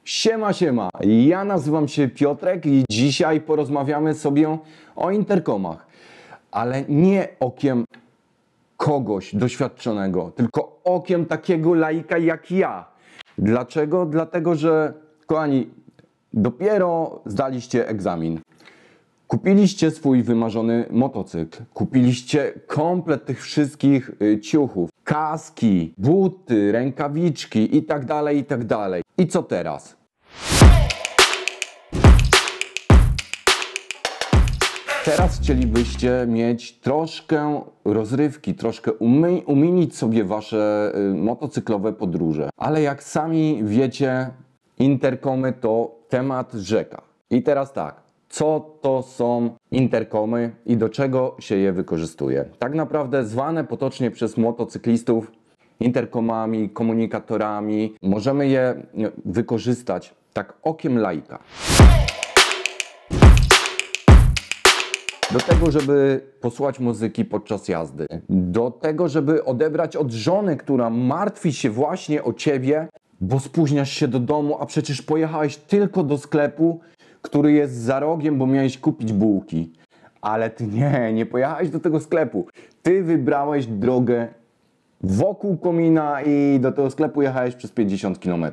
Siema, siema, ja nazywam się Piotrek i dzisiaj porozmawiamy sobie o interkomach, ale nie okiem kogoś doświadczonego, tylko okiem takiego laika jak ja. Dlaczego? Dlatego, że kochani, dopiero zdaliście egzamin. Kupiliście swój wymarzony motocykl, kupiliście komplet tych wszystkich ciuchów, kaski, buty, rękawiczki i tak dalej, i tak dalej. I co teraz? Teraz chcielibyście mieć troszkę rozrywki, troszkę umienić sobie wasze motocyklowe podróże. Ale jak sami wiecie, interkomy to temat rzeka. I teraz tak. Co to są interkomy i do czego się je wykorzystuje? Tak naprawdę zwane potocznie przez motocyklistów interkomami, komunikatorami, możemy je wykorzystać tak okiem laika. Do tego, żeby posłuchać muzyki podczas jazdy. Do tego, żeby odebrać od żony, która martwi się właśnie o ciebie, bo spóźniasz się do domu, a przecież pojechałeś tylko do sklepu, który jest za rogiem, bo miałeś kupić bułki. Ale ty nie pojechałeś do tego sklepu. Ty wybrałeś drogę wokół komina i do tego sklepu jechałeś przez 50 km.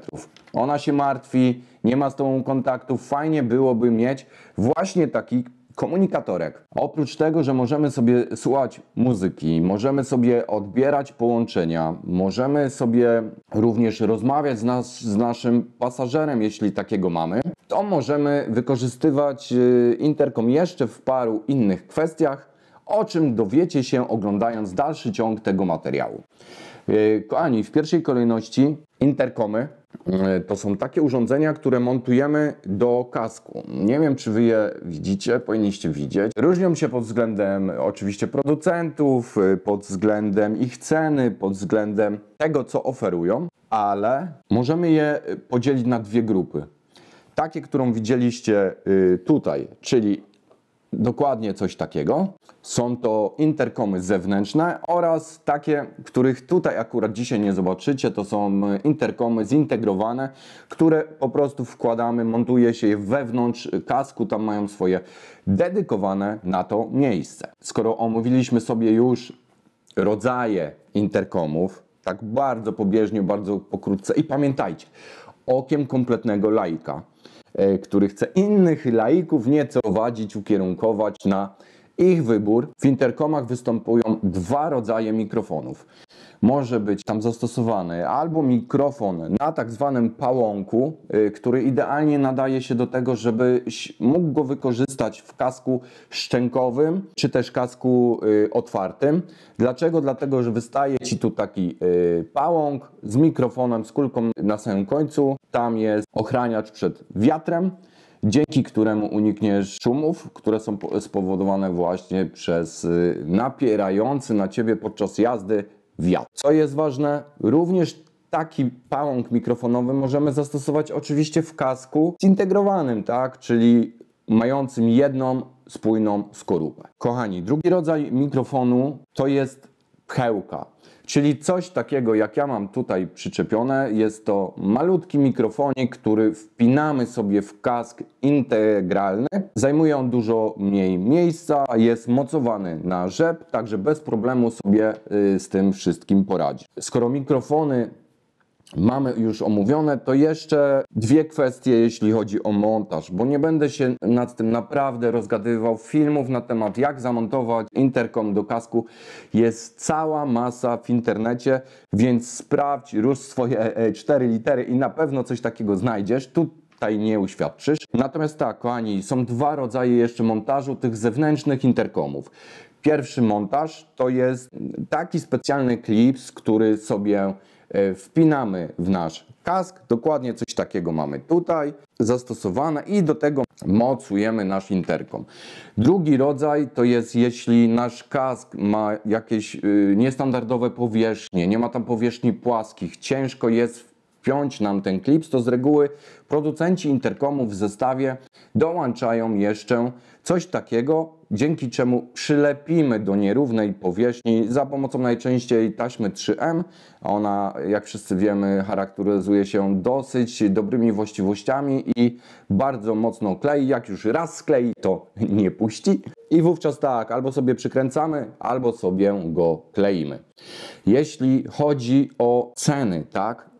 Ona się martwi, nie ma z tobą kontaktu. Fajnie byłoby mieć właśnie taki komunikatorek. Oprócz tego, że możemy sobie słuchać muzyki, możemy sobie odbierać połączenia, możemy sobie również rozmawiać z naszym pasażerem, jeśli takiego mamy, to możemy wykorzystywać interkom jeszcze w paru innych kwestiach, o czym dowiecie się oglądając dalszy ciąg tego materiału. Kochani, w pierwszej kolejności interkomy to są takie urządzenia, które montujemy do kasku. Nie wiem, czy wy je widzicie, powinniście widzieć. Różnią się pod względem oczywiście producentów, pod względem ich ceny, pod względem tego, co oferują, ale możemy je podzielić na dwie grupy. Takie, którą widzieliście tutaj, czyli dokładnie coś takiego. Są to interkomy zewnętrzne oraz takie, których tutaj akurat dzisiaj nie zobaczycie. To są interkomy zintegrowane, które po prostu wkładamy, montuje się je wewnątrz kasku. Tam mają swoje dedykowane na to miejsce. Skoro omówiliśmy sobie już rodzaje interkomów, tak bardzo pobieżnie, bardzo pokrótce i pamiętajcie, okiem kompletnego laika, który chce innych laików nieco prowadzić, ukierunkować na ich wybór. W interkomach występują dwa rodzaje mikrofonów. Może być tam zastosowany albo mikrofon na tak zwanym pałąku, który idealnie nadaje się do tego, żebyś mógł go wykorzystać w kasku szczękowym, czy też kasku otwartym. Dlaczego? Dlatego, że wystaje ci tu taki pałąk z mikrofonem, z kulką na samym końcu. Tam jest ochraniacz przed wiatrem, dzięki któremu unikniesz szumów, które są spowodowane właśnie przez napierający na ciebie podczas jazdy wiatr. Co jest ważne, również taki pałąk mikrofonowy możemy zastosować oczywiście w kasku zintegrowanym, tak? Czyli mającym jedną spójną skorupę. Kochani, drugi rodzaj mikrofonu to jest pchełka. Czyli coś takiego, jak ja mam tutaj przyczepione, jest to malutki mikrofonik, który wpinamy sobie w kask integralny. Zajmuje on dużo mniej miejsca, jest mocowany na rzep, także bez problemu sobie z tym wszystkim poradzi. Skoro mikrofony mamy już omówione, to jeszcze dwie kwestie, jeśli chodzi o montaż, bo nie będę się nad tym naprawdę rozgadywał. Filmów na temat, jak zamontować interkom do kasku jest cała masa w internecie, więc sprawdź, rusz swoje 4 litery i na pewno coś takiego znajdziesz. Tutaj nie uświadczysz. Natomiast tak, kochani, są dwa rodzaje jeszcze montażu tych zewnętrznych interkomów. Pierwszy montaż to jest taki specjalny klips, który sobie wpinamy w nasz kask. Dokładnie coś takiego mamy tutaj zastosowane i do tego mocujemy nasz interkom. Drugi rodzaj to jest, jeśli nasz kask ma jakieś niestandardowe powierzchnie, nie ma tam powierzchni płaskich, ciężko jest wpiąć nam ten klips, to z reguły producenci interkomów w zestawie dołączają jeszcze coś takiego, dzięki czemu przylepimy do nierównej powierzchni za pomocą najczęściej taśmy 3M. Ona, jak wszyscy wiemy, charakteryzuje się dosyć dobrymi właściwościami i bardzo mocno klei. Jak już raz sklei, to nie puści. I wówczas tak, albo sobie przykręcamy, albo sobie go kleimy. Jeśli chodzi o ceny, tak?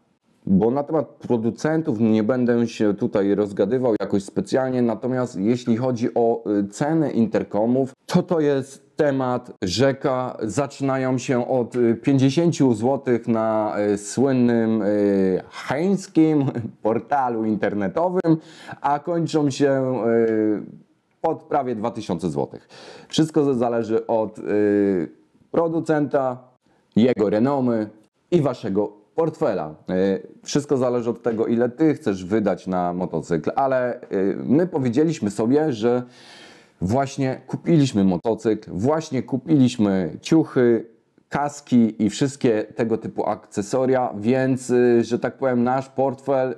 Bo na temat producentów nie będę się tutaj rozgadywał jakoś specjalnie, natomiast jeśli chodzi o ceny interkomów, to jest temat rzeka. Zaczynają się od 50 zł na słynnym cheńskim portalu internetowym, a kończą się od prawie 2000 zł. Wszystko zależy od producenta, jego renomy i waszego portfela. Wszystko zależy od tego, ile ty chcesz wydać na motocykl, ale my powiedzieliśmy sobie, że właśnie kupiliśmy motocykl, właśnie kupiliśmy ciuchy, kaski i wszystkie tego typu akcesoria, więc, że tak powiem, nasz portfel,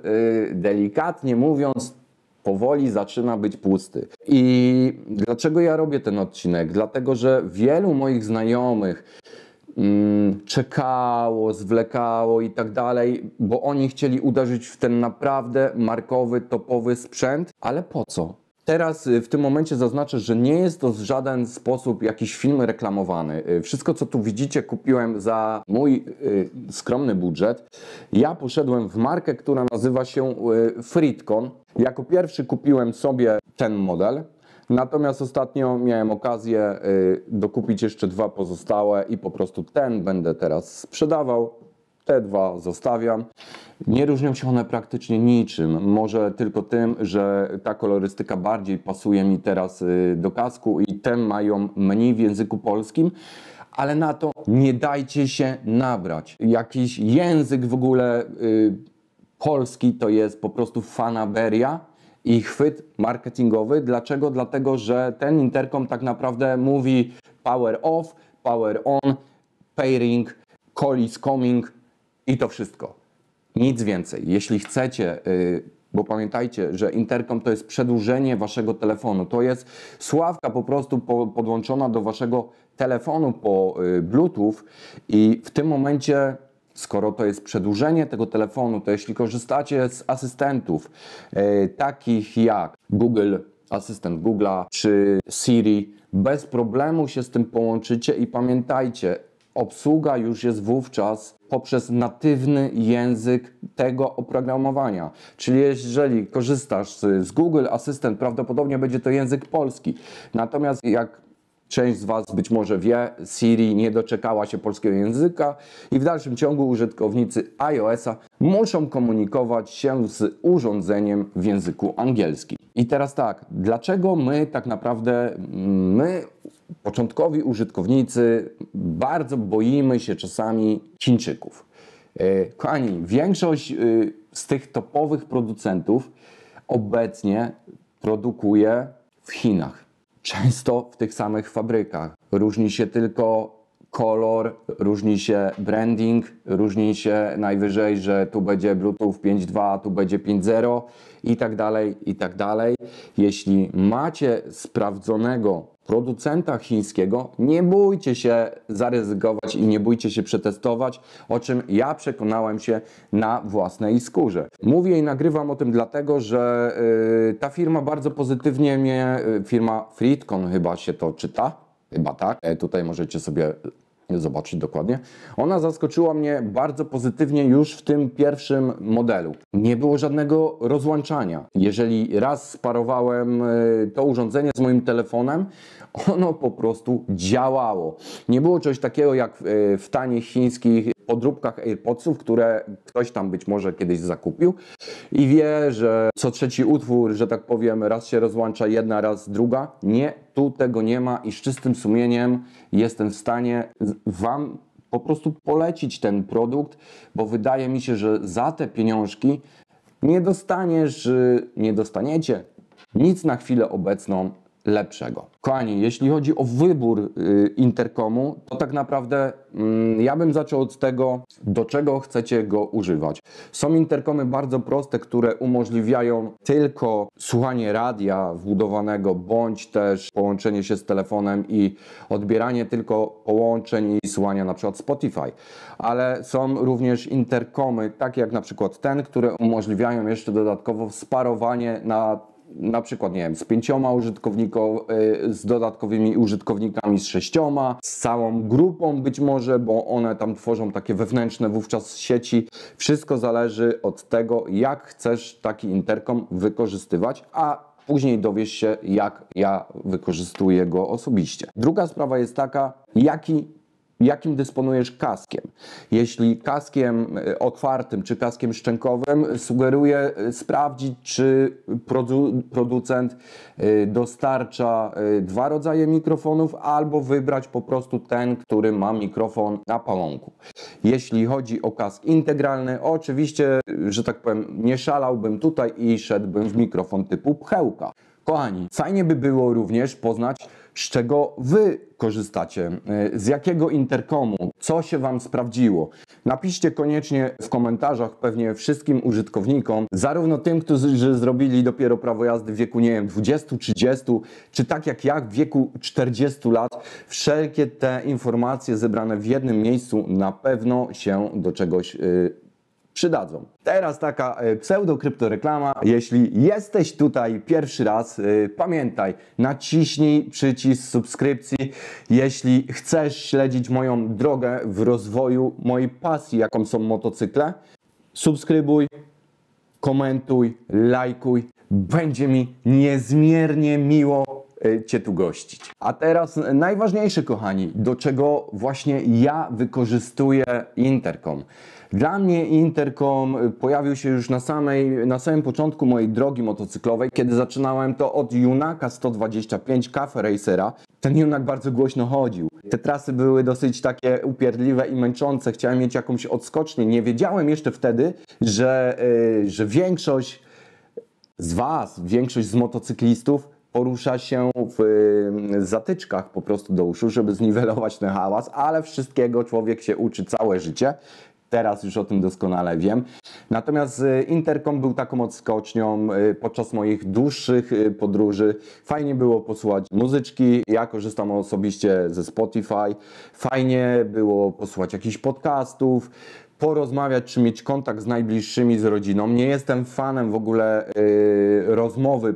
delikatnie mówiąc, powoli zaczyna być pusty. I dlaczego ja robię ten odcinek? Dlatego, że wielu moich znajomych czekało, zwlekało i tak dalej, bo oni chcieli uderzyć w ten naprawdę markowy, topowy sprzęt, ale po co? Teraz w tym momencie zaznaczę, że nie jest to w żaden sposób jakiś film reklamowany. Wszystko, co tu widzicie, kupiłem za mój skromny budżet. Ja poszedłem w markę, która nazywa się Freedcon. Jako pierwszy kupiłem sobie ten model. Natomiast ostatnio miałem okazję dokupić jeszcze dwa pozostałe i po prostu ten będę teraz sprzedawał. Te dwa zostawiam. Nie różnią się one praktycznie niczym. Może tylko tym, że ta kolorystyka bardziej pasuje mi teraz do kasku i te mają mniej w języku polskim. Ale na to nie dajcie się nabrać. Jakiś język w ogóle polski to jest po prostu fanaberia i chwyt marketingowy. Dlaczego? Dlatego, że ten interkom tak naprawdę mówi power off, power on, pairing, call is coming i to wszystko. Nic więcej. Jeśli chcecie, bo pamiętajcie, że interkom to jest przedłużenie waszego telefonu. To jest sławka po prostu podłączona do waszego telefonu po Bluetooth i w tym momencie, skoro to jest przedłużenie tego telefonu, to jeśli korzystacie z asystentów takich jak Google, asystent Google'a czy Siri, bez problemu się z tym połączycie i pamiętajcie, obsługa już jest wówczas poprzez natywny język tego oprogramowania. Czyli jeżeli korzystasz z Google Assistant, prawdopodobnie będzie to język polski. Natomiast jak część z was być może wie, Siri nie doczekała się polskiego języka i w dalszym ciągu użytkownicy iOS-a muszą komunikować się z urządzeniem w języku angielskim. I teraz tak, dlaczego my tak naprawdę, początkowi użytkownicy, bardzo boimy się czasami Chińczyków? Kochani, większość z tych topowych producentów obecnie produkuje w Chinach. Często w tych samych fabrykach. Różni się tylko kolor, różni się branding, różni się najwyżej, że tu będzie Bluetooth 5.2, tu będzie 5.0 i tak dalej, i tak dalej. Jeśli macie sprawdzonego producenta chińskiego, nie bójcie się zaryzykować i nie bójcie się przetestować, o czym ja przekonałem się na własnej skórze. Mówię i nagrywam o tym dlatego, że ta firma bardzo pozytywnie mnie, firma Freedcon chyba się to czyta, chyba tak, tutaj możecie sobie zobaczyć dokładnie. Ona zaskoczyła mnie bardzo pozytywnie już w tym pierwszym modelu. Nie było żadnego rozłączania. Jeżeli raz sparowałem to urządzenie z moim telefonem, ono po prostu działało. Nie było czegoś takiego jak w tanich chińskich podróbkach AirPodsów, które ktoś tam być może kiedyś zakupił i wie, że co trzeci utwór, że tak powiem, raz się rozłącza jedna, raz druga. Nie, tu tego nie ma i z czystym sumieniem jestem w stanie wam po prostu polecić ten produkt, bo wydaje mi się, że za te pieniążki nie dostaniecie nic na chwilę obecną lepszego. Kochani, jeśli chodzi o wybór interkomu, to tak naprawdę ja bym zaczął od tego, do czego chcecie go używać. Są interkomy bardzo proste, które umożliwiają tylko słuchanie radia wbudowanego, bądź też połączenie się z telefonem i odbieranie tylko połączeń i słuchania na przykład Spotify. Ale są również interkomy, takie jak na przykład ten, które umożliwiają jeszcze dodatkowo sparowanie na przykład, nie wiem, z 5 użytkownikami, z dodatkowymi użytkownikami, z 6, z całą grupą być może, bo one tam tworzą takie wewnętrzne wówczas sieci. Wszystko zależy od tego, jak chcesz taki interkom wykorzystywać, a później dowiesz się, jak ja wykorzystuję go osobiście. Druga sprawa jest taka, jakim dysponujesz kaskiem. Jeśli kaskiem otwartym czy kaskiem szczękowym, sugeruję sprawdzić, czy producent dostarcza 2 rodzaje mikrofonów, albo wybrać po prostu ten, który ma mikrofon na pałąku. Jeśli chodzi o kask integralny, oczywiście, że tak powiem, nie szalałbym tutaj i szedłbym w mikrofon typu pchełka. Kochani, fajnie by było również poznać, z czego Wy korzystacie, z jakiego interkomu, co się Wam sprawdziło. Napiszcie koniecznie w komentarzach pewnie wszystkim użytkownikom, zarówno tym, którzy zrobili dopiero prawo jazdy w wieku, nie wiem, 20, 30, czy tak jak ja w wieku 40 lat. Wszelkie te informacje zebrane w jednym miejscu na pewno się do czegoś przydadzą. Teraz taka pseudo-kryptoreklama. Jeśli jesteś tutaj pierwszy raz, pamiętaj, naciśnij przycisk subskrypcji. Jeśli chcesz śledzić moją drogę w rozwoju mojej pasji, jaką są motocykle, subskrybuj, komentuj, lajkuj. Będzie mi niezmiernie miło Cię tu gościć. A teraz najważniejsze, kochani, do czego właśnie ja wykorzystuję interkom. Dla mnie interkom pojawił się już na samym początku mojej drogi motocyklowej, kiedy zaczynałem to od Junaka 125 Cafe Racera. Ten Junak bardzo głośno chodził. Te trasy były dosyć takie upierdliwe i męczące. Chciałem mieć jakąś odskocznię. Nie wiedziałem jeszcze wtedy, że większość z Was, większość z motocyklistów porusza się w zatyczkach po prostu do uszu, żeby zniwelować ten hałas, ale wszystkiego człowiek się uczy całe życie. Teraz już o tym doskonale wiem. Natomiast interkom był taką odskocznią podczas moich dłuższych podróży. Fajnie było posłuchać muzyczki. Ja korzystam osobiście ze Spotify. Fajnie było posłuchać jakichś podcastów, porozmawiać czy mieć kontakt z najbliższymi, z rodziną. Nie jestem fanem w ogóle rozmowy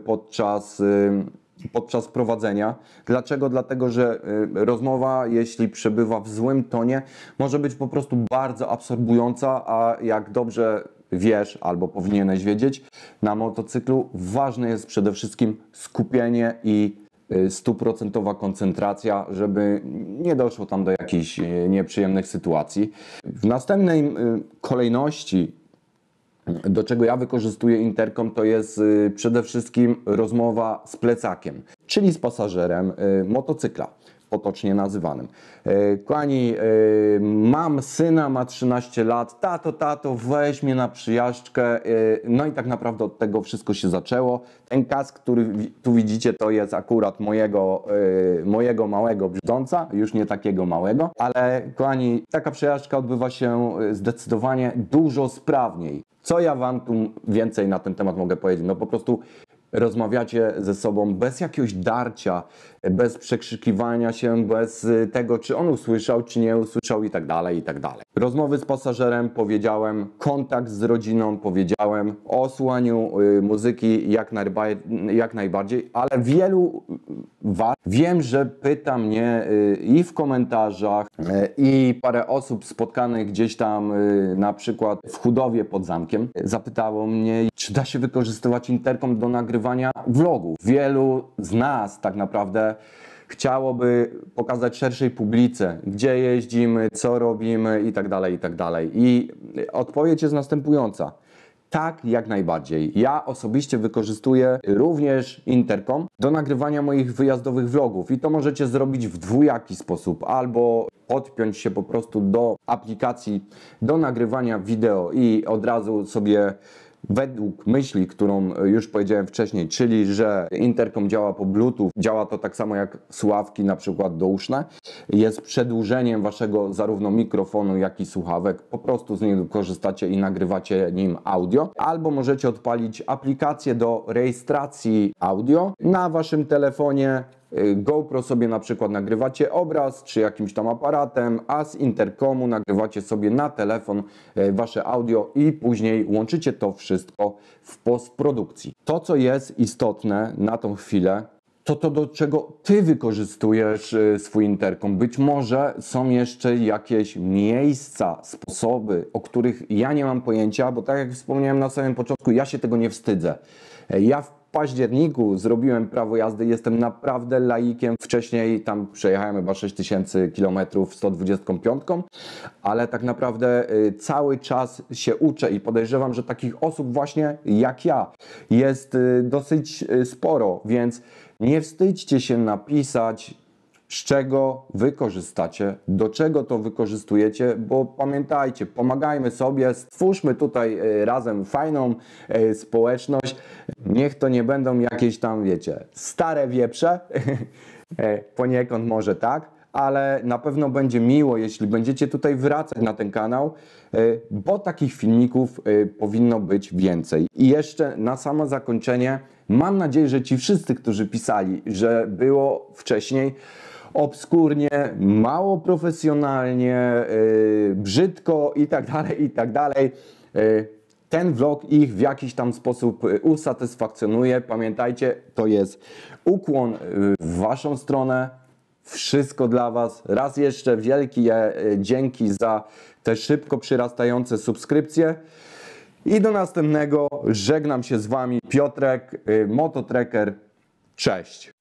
podczas prowadzenia. Dlaczego? Dlatego, że rozmowa, jeśli przebywa w złym tonie, może być po prostu bardzo absorbująca, a jak dobrze wiesz, albo powinieneś wiedzieć, na motocyklu ważne jest przede wszystkim skupienie i 100% koncentracja, żeby nie doszło tam do jakichś nieprzyjemnych sytuacji. W następnej kolejności, do czego ja wykorzystuję interkom, to jest przede wszystkim rozmowa z plecakiem, czyli z pasażerem motocykla, potocznie nazywanym. Kochani, mam syna, ma 13 lat, tato, weź mnie na przyjażdżkę. No i tak naprawdę od tego wszystko się zaczęło. Ten kask, który tu widzicie, to jest akurat mojego małego brzdąca, już nie takiego małego, ale kochani, taka przejażdżka odbywa się zdecydowanie dużo sprawniej. Co ja Wam tu więcej na ten temat mogę powiedzieć? No po prostu rozmawiacie ze sobą bez jakiegoś darcia, bez przekrzykiwania się, bez tego, czy on usłyszał, czy nie usłyszał i tak dalej, i tak dalej. Rozmowy z pasażerem, powiedziałem, kontakt z rodziną, powiedziałem, o słuchaniu muzyki jak najbardziej, ale wielu Was wiem, że pyta mnie i w komentarzach, i parę osób spotkanych gdzieś tam, na przykład w Chudowie pod zamkiem, zapytało mnie, czy da się wykorzystywać interkom do nagrywania vlogów. Wielu z nas tak naprawdę chciałoby pokazać szerszej publice, gdzie jeździmy, co robimy i tak dalej, i tak dalej. I odpowiedź jest następująca. Tak, jak najbardziej. Ja osobiście wykorzystuję również interkom do nagrywania moich wyjazdowych vlogów i to możecie zrobić w dwojaki sposób. Albo podpiąć się po prostu do aplikacji do nagrywania wideo i od razu sobie według myśli, którą już powiedziałem wcześniej, czyli że interkom działa po Bluetooth, działa to tak samo jak słuchawki na przykład douszne, jest przedłużeniem waszego zarówno mikrofonu, jak i słuchawek, po prostu z niego korzystacie i nagrywacie nim audio, albo możecie odpalić aplikację do rejestracji audio na waszym telefonie. GoPro sobie na przykład nagrywacie obraz, czy jakimś tam aparatem, a z interkomu nagrywacie sobie na telefon wasze audio i później łączycie to wszystko w postprodukcji. To, co jest istotne na tą chwilę, to do czego ty wykorzystujesz swój interkom. Być może są jeszcze jakieś miejsca, sposoby, o których ja nie mam pojęcia, bo tak jak wspomniałem na samym początku, ja się tego nie wstydzę. Ja w październiku zrobiłem prawo jazdy, jestem naprawdę laikiem. Wcześniej tam przejechałem chyba 6000 km 125, ale tak naprawdę cały czas się uczę i podejrzewam, że takich osób właśnie jak ja jest dosyć sporo, więc nie wstydźcie się napisać, z czego wy korzystacie, do czego to wykorzystujecie, bo pamiętajcie, pomagajmy sobie, stwórzmy tutaj razem fajną społeczność. Niech to nie będą jakieś tam, wiecie, stare wieprze, poniekąd może tak, ale na pewno będzie miło, jeśli będziecie tutaj wracać na ten kanał, bo takich filmików powinno być więcej. I jeszcze na samo zakończenie, mam nadzieję, że ci wszyscy, którzy pisali, że było wcześniej obskurnie, mało profesjonalnie, brzydko i tak dalej, ten vlog ich w jakiś tam sposób usatysfakcjonuje. Pamiętajcie, to jest ukłon w waszą stronę, wszystko dla was. Raz jeszcze wielkie dzięki za te szybko przyrastające subskrypcje. I do następnego. Żegnam się z wami, Piotrek, Mototracker. Cześć!